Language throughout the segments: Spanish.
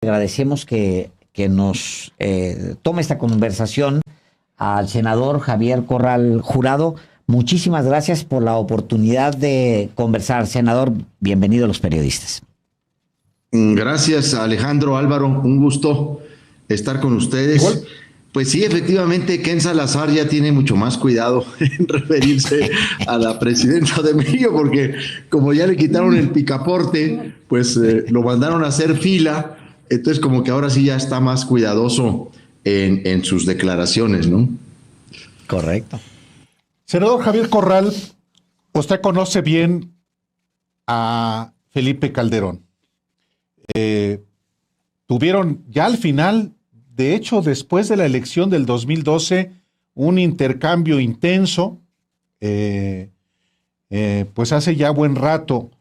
Agradecemos que nos tome esta conversación al senador Javier Corral Jurado. Muchísimas gracias por la oportunidad de conversar. Senador, bienvenido a Los Periodistas. Gracias, Alejandro, Álvaro, un gusto estar con ustedes. Igual. Pues sí, efectivamente, Ken Salazar ya tiene mucho más cuidado en referirse a la presidenta de México, porque como ya le quitaron el picaporte, pues lo mandaron a hacer fila, entonces como que ahora sí ya está más cuidadoso en sus declaraciones, ¿no? Correcto. Senador Javier Corral, usted conoce bien a Felipe Calderón. Tuvieron ya al final, de hecho, después de la elección del 2012, un intercambio intenso, pues hace ya buen rato.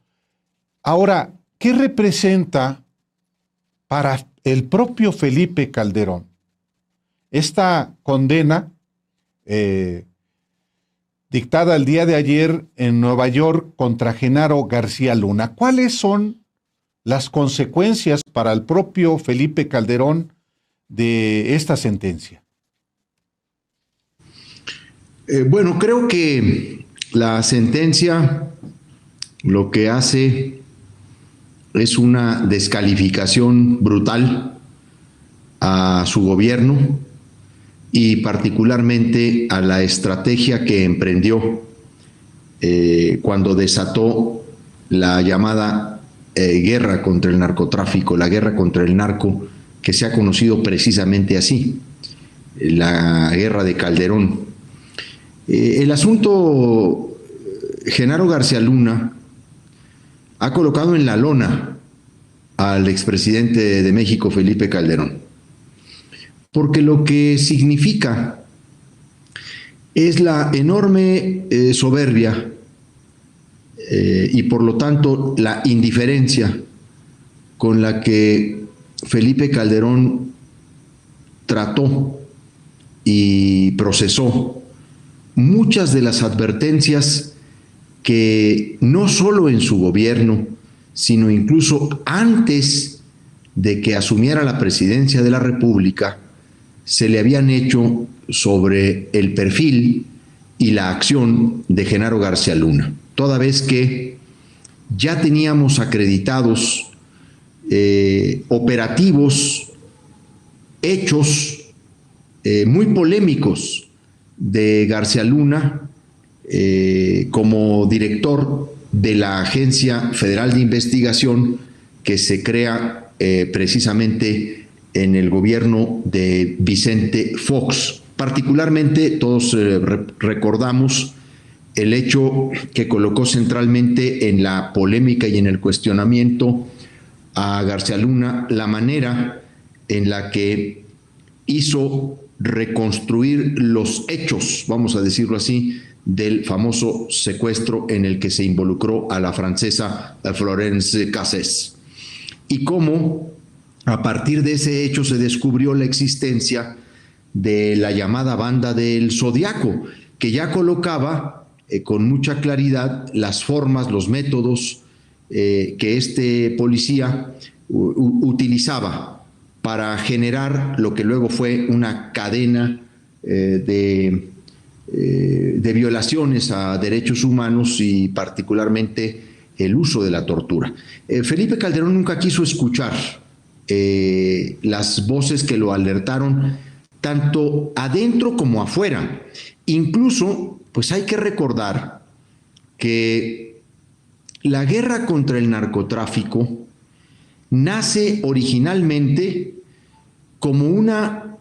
Ahora, ¿qué representa para el propio Felipe Calderón esta condena dictada el día de ayer en Nueva York contra Genaro García Luna? ¿Cuáles son las consecuencias para el propio Felipe Calderón de esta sentencia? Bueno, creo que la sentencia lo que hace es una descalificación brutal a su gobierno y particularmente a la estrategia que emprendió cuando desató la llamada guerra contra el narcotráfico, la guerra contra el narco, que se ha conocido precisamente así, la guerra de Calderón. El asunto Genaro García Luna ha colocado en la lona al expresidente de México, Felipe Calderón, porque lo que significa es la enorme soberbia y por lo tanto la indiferencia con la que Felipe Calderón trató y procesó muchas de las advertencias que no solo en su gobierno, sino incluso antes de que asumiera la presidencia de la República, se le habían hecho sobre el perfil y la acción de Genaro García Luna, toda vez que ya teníamos acreditados operativos, hechos muy polémicos de García Luna como director de la Agencia Federal de Investigación que se crea precisamente en el gobierno de Vicente Fox. Particularmente todos recordamos el hecho que colocó centralmente en la polémica y en el cuestionamiento a García Luna, la manera en la que hizo reconstruir los hechos, vamos a decirlo así, del famoso secuestro en el que se involucró a la francesa Florence Cassés. Y cómo a partir de ese hecho se descubrió la existencia de la llamada banda del Zodiaco, que ya colocaba con mucha claridad las formas, los métodos que este policía utilizaba para generar lo que luego fue una cadena de violaciones a derechos humanos y particularmente el uso de la tortura. Felipe Calderón nunca quiso escuchar las voces que lo alertaron tanto adentro como afuera. Incluso, pues hay que recordar que la guerra contra el narcotráfico nace originalmente como una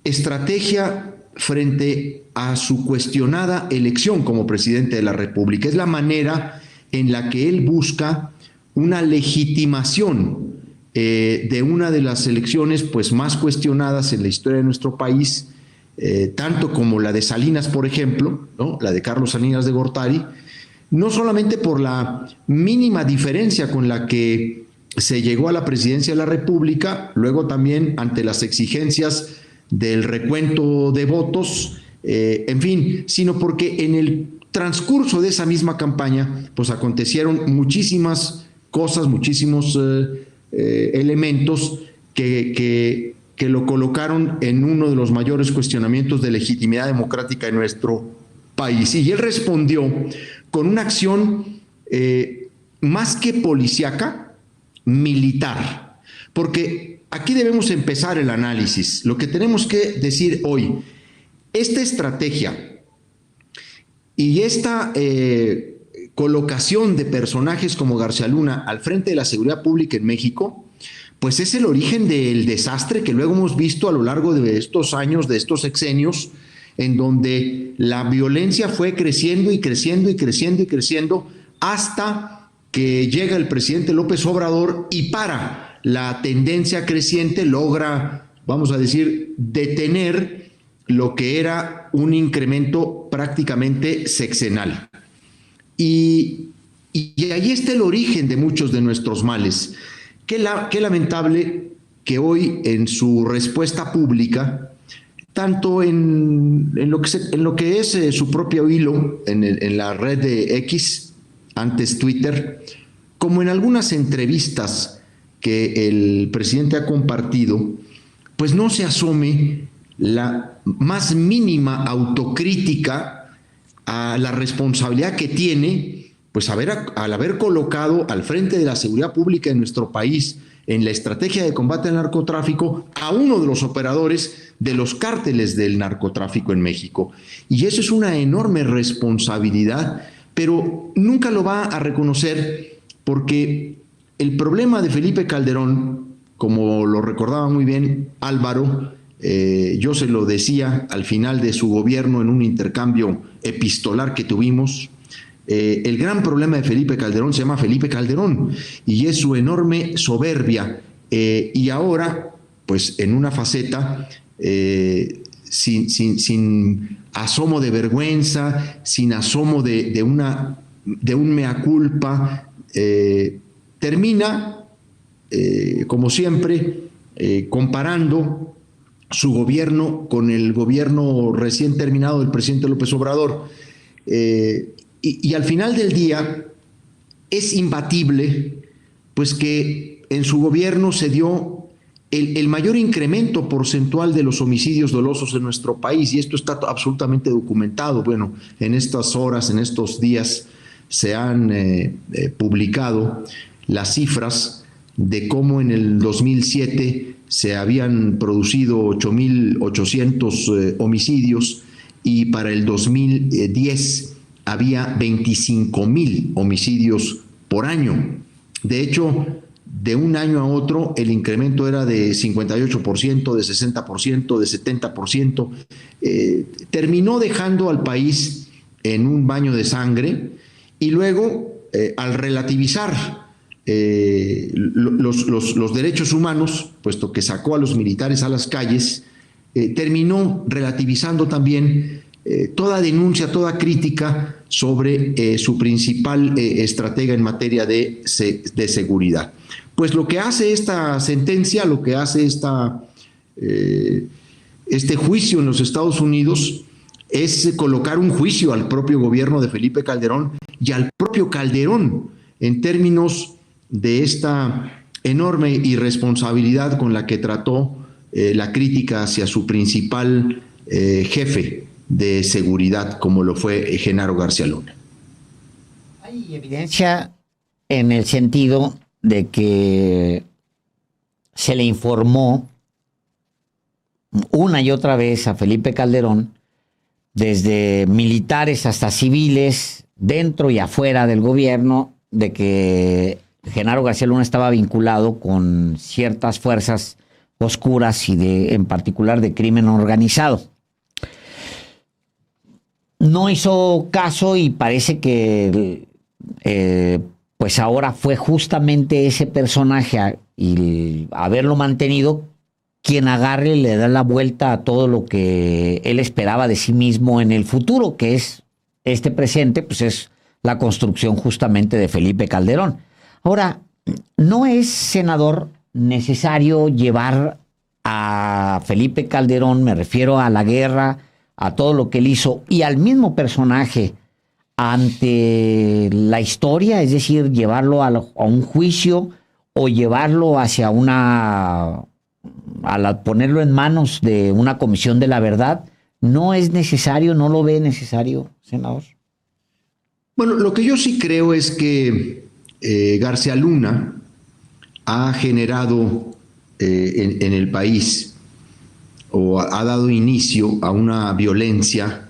estrategia frente a su cuestionada elección como presidente de la República. Es la manera en la que él busca una legitimación de una de las elecciones pues, más cuestionadas en la historia de nuestro país, tanto como la de Salinas, por ejemplo, ¿no? La de Carlos Salinas de Gortari, no solamente por la mínima diferencia con la que se llegó a la presidencia de la República, luego también ante las exigencias del recuento de votos, en fin, sino porque en el transcurso de esa misma campaña, pues acontecieron muchísimas cosas, muchísimos elementos que lo colocaron en uno de los mayores cuestionamientos de legitimidad democrática en nuestro país. Y él respondió con una acción más que policíaca, militar. Porque aquí debemos empezar el análisis. Lo que tenemos que decir hoy, esta estrategia y esta colocación de personajes como García Luna al frente de la seguridad pública en México, pues es el origen del desastre que luego hemos visto a lo largo de estos años, de estos sexenios, en donde la violencia fue creciendo y creciendo y creciendo y creciendo hasta que llega el presidente López Obrador y para la tendencia creciente logra, vamos a decir, detener lo que era un incremento prácticamente sexenal. Y ahí está el origen de muchos de nuestros males. Qué lamentable que hoy en su respuesta pública, tanto en lo que es su propio hilo en la red de X, antes Twitter, como en algunas entrevistas que el presidente ha compartido, pues no se asome la más mínima autocrítica a la responsabilidad que tiene, pues al haber colocado al frente de la seguridad pública en nuestro país, en la estrategia de combate al narcotráfico, a uno de los operadores de los cárteles del narcotráfico en México. Y eso es una enorme responsabilidad, pero nunca lo va a reconocer porque el problema de Felipe Calderón, como lo recordaba muy bien Álvaro, yo se lo decía al final de su gobierno en un intercambio epistolar que tuvimos, el gran problema de Felipe Calderón se llama Felipe Calderón y es su enorme soberbia y ahora pues en una faceta sin asomo de vergüenza, sin asomo de un mea culpa, termina como siempre comparando su gobierno con el gobierno recién terminado del presidente López Obrador. Y al final del día es imbatible pues que en su gobierno se dio el mayor incremento porcentual de los homicidios dolosos en nuestro país y esto está absolutamente documentado. Bueno, en estas horas, en estos días se han publicado las cifras de cómo en el 2007 se habían producido 8.800 homicidios y para el 2010 había 25,000 homicidios por año. De hecho, de un año a otro el incremento era de 58%, de 60%, de 70%. Terminó dejando al país en un baño de sangre y luego, al relativizar los derechos humanos, puesto que sacó a los militares a las calles, terminó relativizando también toda denuncia, toda crítica sobre su principal estratega en materia de seguridad. Pues lo que hace esta sentencia, lo que hace este juicio en los Estados Unidos es colocar un juicio al propio gobierno de Felipe Calderón y al propio Calderón en términos de esta enorme irresponsabilidad con la que trató la crítica hacia su principal jefe de seguridad, como lo fue Genaro García Luna. Hay evidencia en el sentido de que se le informó una y otra vez a Felipe Calderón, desde militares hasta civiles, dentro y afuera del gobierno, de que Genaro García Luna estaba vinculado con ciertas fuerzas oscuras y en particular de crimen organizado. No hizo caso y parece que pues ahora fue justamente ese personaje y haberlo mantenido quien agarre y le da la vuelta a todo lo que él esperaba de sí mismo en el futuro, que es este presente, pues es la construcción justamente de Felipe Calderón. Ahora, no es, senador, necesario llevar a Felipe Calderón, me refiero a la guerra, a todo lo que él hizo, y al mismo personaje ante la historia, es decir, llevarlo a un juicio o llevarlo hacia una al ponerlo en manos de una comisión de la verdad, no es necesario, no lo ve necesario, senador? Bueno, lo que yo sí creo es que García Luna ha generado en el país o ha dado inicio a una violencia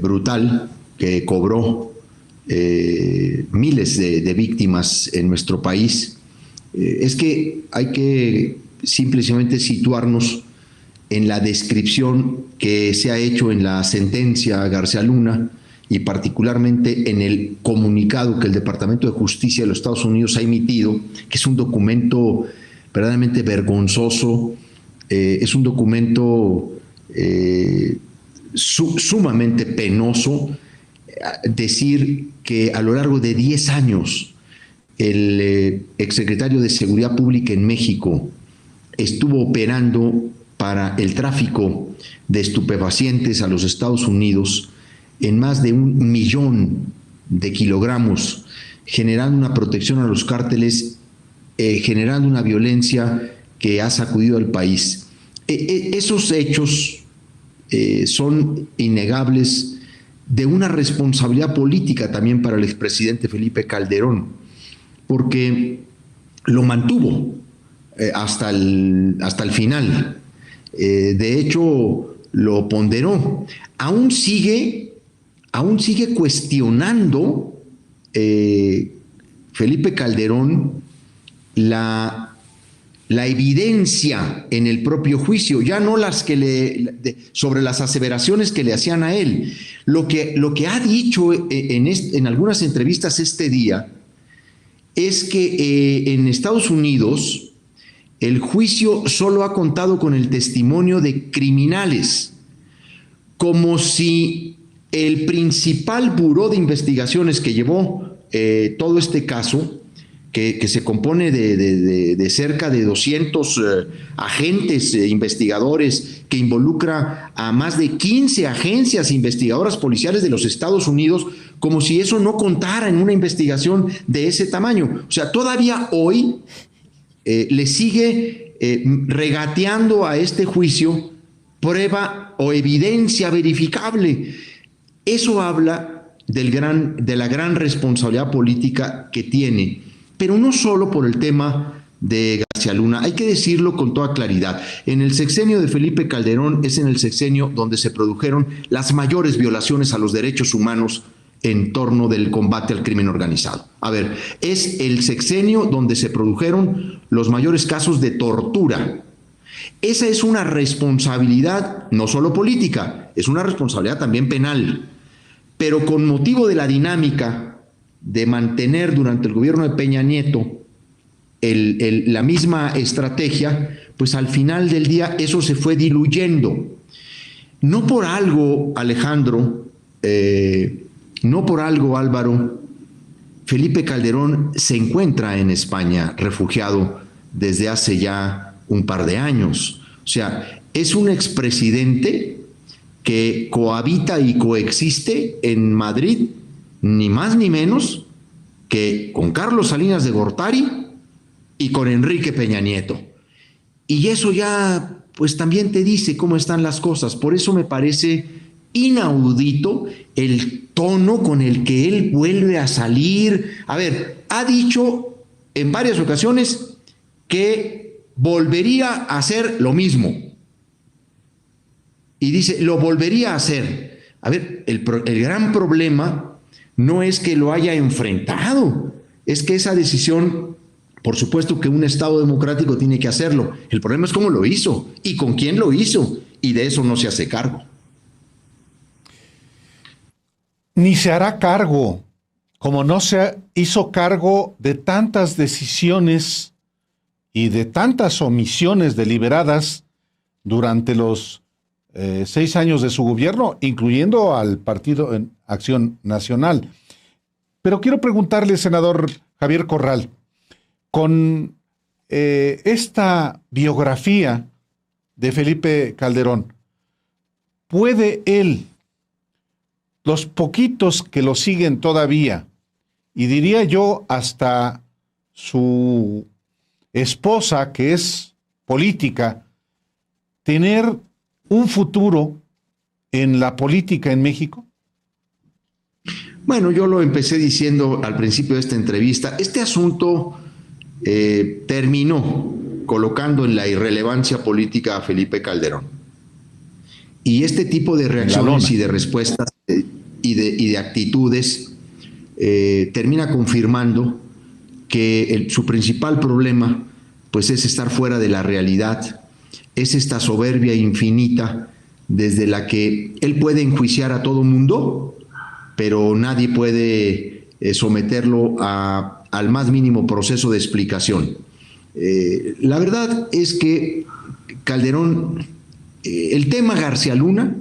brutal que cobró miles de víctimas en nuestro país. Es que hay que simplemente situarnos en la descripción que se ha hecho en la sentencia a García Luna y particularmente en el comunicado que el Departamento de Justicia de los Estados Unidos ha emitido, que es un documento verdaderamente vergonzoso, es un documento sumamente penoso. Decir que a lo largo de 10 años el exsecretario de Seguridad Pública en México estuvo operando para el tráfico de estupefacientes a los Estados Unidos en más de 1 millón de kilogramos, generando una protección a los cárteles, generando una violencia que ha sacudido al país. Esos hechos son innegables de una responsabilidad política también para el expresidente Felipe Calderón, porque lo mantuvo hasta el final. De hecho, lo ponderó. Aún sigue cuestionando Felipe Calderón la evidencia en el propio juicio, ya no las que sobre las aseveraciones que le hacían a él. Lo que ha dicho en algunas entrevistas este día es que en Estados Unidos el juicio solo ha contado con el testimonio de criminales, como si el principal buró de investigaciones que llevó todo este caso, que se compone de cerca de 200 agentes investigadores, que involucra a más de 15 agencias investigadoras policiales de los Estados Unidos, como si eso no contara en una investigación de ese tamaño. O sea, todavía hoy le sigue regateando a este juicio prueba o evidencia verificable. Eso habla de la gran responsabilidad política que tiene, pero no solo por el tema de García Luna, hay que decirlo con toda claridad. En el sexenio de Felipe Calderón es en el sexenio donde se produjeron las mayores violaciones a los derechos humanos en torno del combate al crimen organizado. A ver, es el sexenio donde se produjeron los mayores casos de tortura. Esa es una responsabilidad no solo política, es una responsabilidad también penal, pero con motivo de la dinámica de mantener durante el gobierno de Peña Nieto la misma estrategia, pues al final del día eso se fue diluyendo. No por algo, Alejandro, no por algo, Álvaro, Felipe Calderón se encuentra en España refugiado desde hace ya un par de años. O sea, es un expresidente que cohabita y coexiste en Madrid, ni más ni menos que con Carlos Salinas de Gortari y con Enrique Peña Nieto. Y eso ya, pues también te dice cómo están las cosas. Por eso me parece inaudito el tono con el que él vuelve a salir. A ver, ha dicho en varias ocasiones que volvería a hacer lo mismo. Y dice, lo volvería a hacer. A ver, el gran problema no es que lo haya enfrentado, es que esa decisión, por supuesto que un Estado democrático tiene que hacerlo. El problema es cómo lo hizo y con quién lo hizo, y de eso no se hace cargo. Ni se hará cargo, como no se hizo cargo de tantas decisiones y de tantas omisiones deliberadas durante los 6 años de su gobierno, incluyendo al Partido en Acción Nacional. Pero quiero preguntarle, senador Javier Corral, con esta biografía de Felipe Calderón, ¿puede él, los poquitos que lo siguen todavía, y diría yo hasta su esposa, que es política, tener un futuro en la política en México? Bueno, yo lo empecé diciendo al principio de esta entrevista. Este asunto terminó colocando en la irrelevancia política a Felipe Calderón. Y este tipo de reacciones y de respuestas y de actitudes termina confirmando que su principal problema pues es estar fuera de la realidad, es esta soberbia infinita desde la que él puede enjuiciar a todo mundo, pero nadie puede someterlo al más mínimo proceso de explicación. La verdad es que Calderón, el tema García Luna,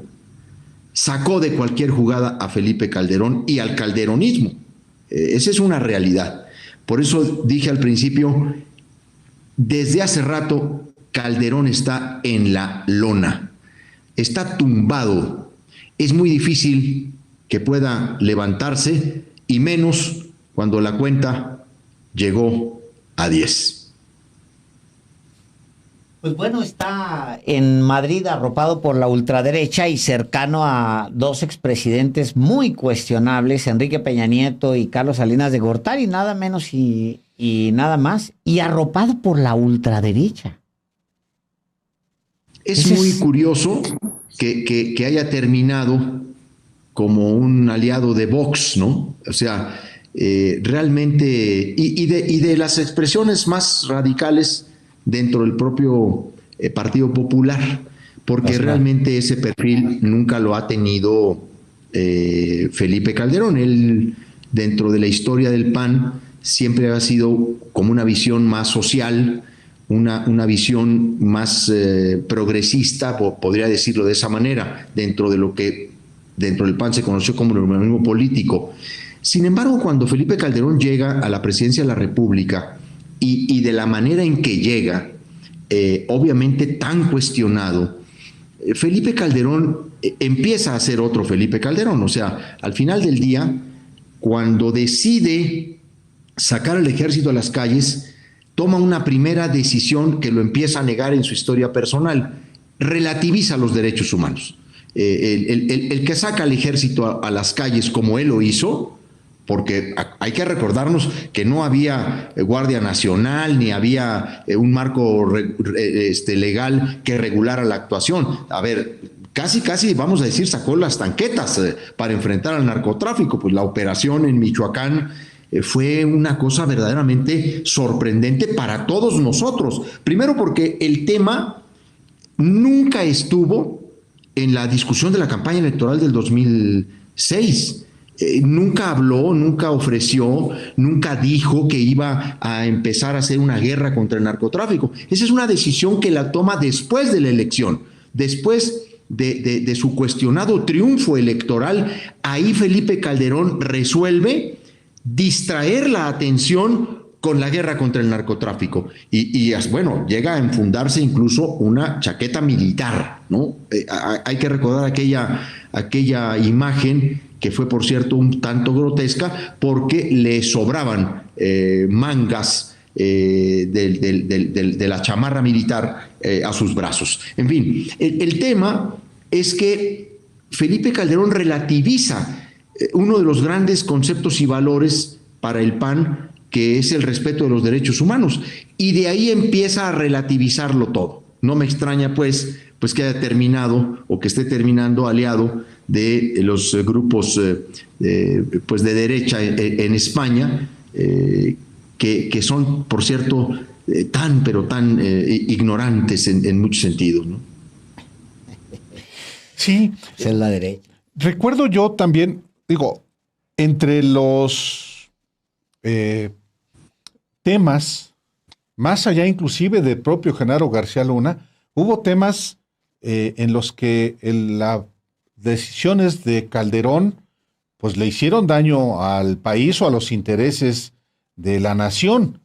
sacó de cualquier jugada a Felipe Calderón y al calderonismo. Esa es una realidad. Por eso dije al principio, desde hace rato Calderón está en la lona, está tumbado. Es muy difícil que pueda levantarse, y menos cuando la cuenta llegó a 10. Pues bueno, está en Madrid arropado por la ultraderecha y cercano a dos expresidentes muy cuestionables, Enrique Peña Nieto y Carlos Salinas de Gortari, nada menos y nada más, y arropado por la ultraderecha. Es muy curioso que haya terminado como un aliado de Vox, ¿no? O sea, realmente, y de las expresiones más radicales dentro del propio Partido Popular, porque realmente ese perfil nunca lo ha tenido Felipe Calderón. Él, dentro de la historia del PAN, siempre ha sido como una visión más social, una visión más progresista, podría decirlo de esa manera, dentro de lo que dentro del PAN se conoció como el organismo político. Sin embargo, cuando Felipe Calderón llega a la presidencia de la República y de la manera en que llega, obviamente tan cuestionado, Felipe Calderón empieza a ser otro Felipe Calderón. O sea, al final del día, cuando decide sacar al ejército a las calles, toma una primera decisión que lo empieza a negar en su historia personal: relativiza los derechos humanos. El que saca al ejército a las calles como él lo hizo, porque hay que recordarnos que no había Guardia Nacional ni había un marco legal que regulara la actuación. A ver, casi vamos a decir sacó las tanquetas para enfrentar al narcotráfico. Pues la operación en Michoacán fue una cosa verdaderamente sorprendente para todos nosotros. Primero porque el tema nunca estuvo en la discusión de la campaña electoral del 2006. Nunca habló, nunca ofreció, nunca dijo que iba a empezar a hacer una guerra contra el narcotráfico. Esa es una decisión que la toma después de la elección, después de su cuestionado triunfo electoral. Ahí Felipe Calderón resuelve distraer la atención con la guerra contra el narcotráfico y bueno, llega a enfundarse incluso una chaqueta militar, ¿no? Hay que recordar aquella imagen que fue, por cierto, un tanto grotesca, porque le sobraban mangas de la chamarra militar a sus brazos. En fin, el tema es que Felipe Calderón relativiza uno de los grandes conceptos y valores para el PAN, que es el respeto de los derechos humanos, y de ahí empieza a relativizarlo todo. No me extraña pues que haya terminado o que esté terminando aliado de los grupos pues de derecha en España, que son, por cierto, tan ignorantes en muchos sentidos, ¿no? Sí. Esa es la derecha. Recuerdo yo también, entre los temas, más allá inclusive del propio Genaro García Luna, hubo temas en los que las decisiones de Calderón pues le hicieron daño al país o a los intereses de la nación.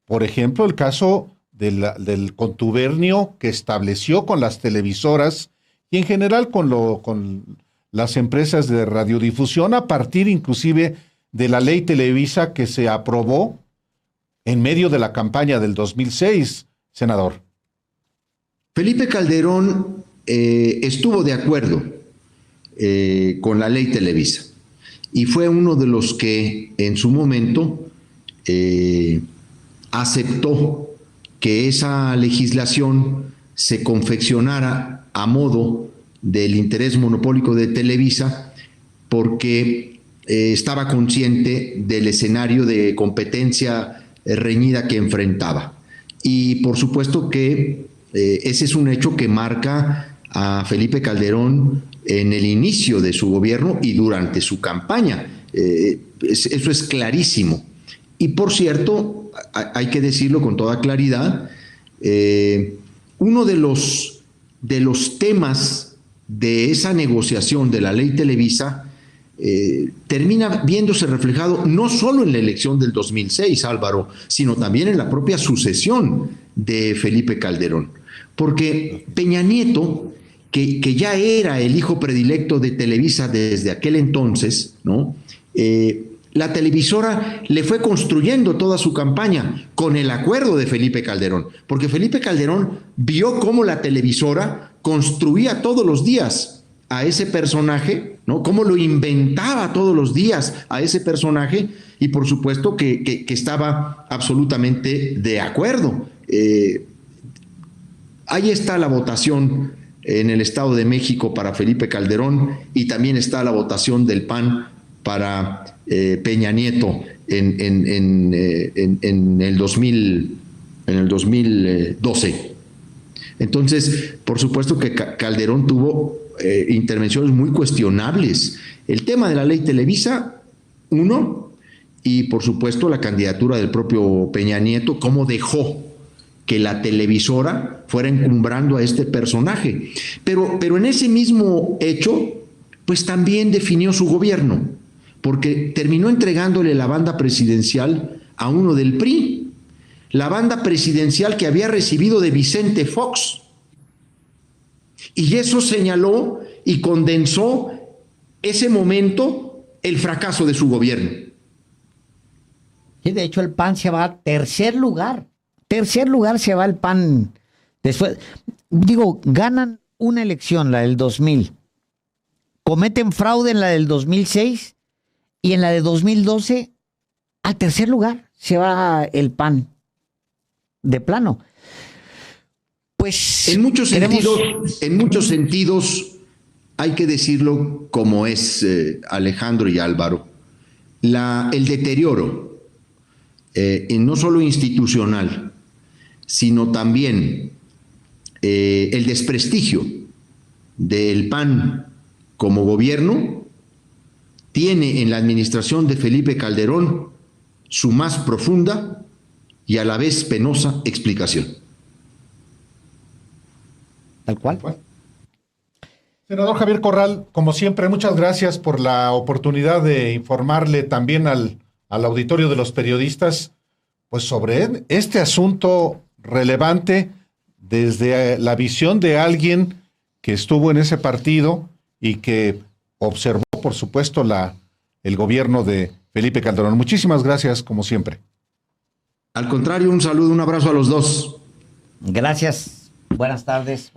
Por ejemplo, el caso del contubernio que estableció con las televisoras y en general con las empresas de radiodifusión, a partir inclusive de la ley Televisa que se aprobó en medio de la campaña del 2006, senador. Felipe Calderón estuvo de acuerdo con la ley Televisa y fue uno de los que en su momento aceptó que esa legislación se confeccionara a modo del interés monopólico de Televisa porque estaba consciente del escenario de competencia reñida que enfrentaba. Y por supuesto que ese es un hecho que marca a Felipe Calderón en el inicio de su gobierno y durante su campaña. Eso es clarísimo. Y por cierto, hay que decirlo con toda claridad, uno de los temas de esa negociación de la ley Televisa termina viéndose reflejado no solo en la elección del 2006, Álvaro, sino también en la propia sucesión de Felipe Calderón. Porque Peña Nieto, que ya era el hijo predilecto de Televisa desde aquel entonces, ¿no? La televisora le fue construyendo toda su campaña con el acuerdo de Felipe Calderón, porque Felipe Calderón vio cómo la televisora construía todos los días a ese personaje, ¿no? Cómo lo inventaba todos los días a ese personaje, y por supuesto que estaba absolutamente de acuerdo. Ahí está la votación en el Estado de México para Felipe Calderón y también está la votación del PAN para Peña Nieto en el 2012. Entonces, por supuesto que Calderón tuvo intervenciones muy cuestionables. El tema de la ley Televisa, uno, y por supuesto la candidatura del propio Peña Nieto, cómo dejó que la televisora fuera encumbrando a este personaje. Pero en ese mismo hecho, pues también definió su gobierno, porque terminó entregándole la banda presidencial a uno del PRI, la banda presidencial que había recibido de Vicente Fox. Y eso señaló y condensó ese momento, el fracaso de su gobierno. Sí, de hecho el PAN se va a tercer lugar. Tercer lugar se va el PAN. Después, digo, ganan una elección, la del 2000. Cometen fraude en la del 2006 y en la de 2012 al tercer lugar se va el PAN. De plano. Pues en muchos sentidos, hay que decirlo como es, Alejandro y Álvaro, el deterioro, no solo institucional, sino también el desprestigio del PAN como gobierno tiene en la administración de Felipe Calderón su más profunda y a la vez penosa explicación. Tal cual. Senador Javier Corral, como siempre, muchas gracias por la oportunidad de informarle también al auditorio de los periodistas, pues sobre este asunto relevante desde la visión de alguien que estuvo en ese partido y que observó, por supuesto, el gobierno de Felipe Calderón. Muchísimas gracias, como siempre. Al contrario, un saludo, un abrazo a los dos. Gracias. Buenas tardes.